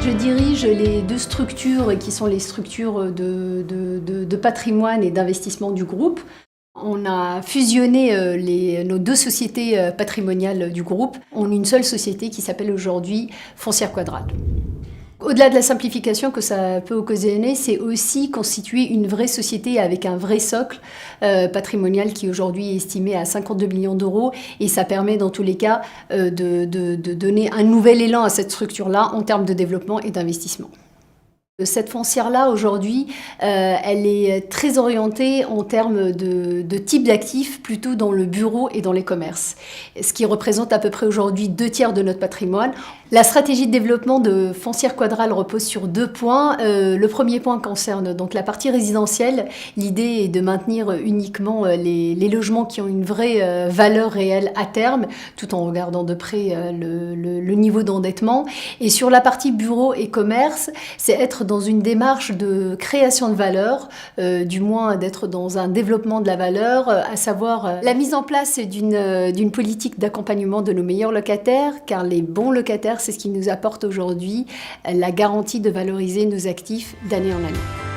Je dirige les deux structures qui sont les structures de patrimoine et d'investissement du groupe. On a fusionné nos deux sociétés patrimoniales du groupe en une seule société qui s'appelle aujourd'hui Foncière Quadral. Au-delà de la simplification que ça peut occasionner, c'est aussi constituer une vraie société avec un vrai socle patrimonial qui aujourd'hui est estimé à 52 millions d'euros. Et ça permet dans tous les cas de donner un nouvel élan à cette structure-là en termes de développement et d'investissement. Cette foncière-là, aujourd'hui, elle est très orientée en termes de type d'actifs, plutôt dans le bureau et dans les commerces, ce qui représente à peu près aujourd'hui 2/3 de notre patrimoine. La stratégie de développement de Foncière Quadral repose sur 2 points. Le premier point concerne donc la partie résidentielle. L'idée est de maintenir uniquement les logements qui ont une vraie valeur réelle à terme, tout en regardant de près le niveau d'endettement. Et sur la partie bureau et commerce, c'est être dans une démarche de création de valeur, du moins d'être dans un développement de la valeur, à savoir la mise en place d'une politique d'accompagnement de nos meilleurs locataires, car les bons locataires, c'est ce qui nous apporte aujourd'hui la garantie de valoriser nos actifs d'année en année.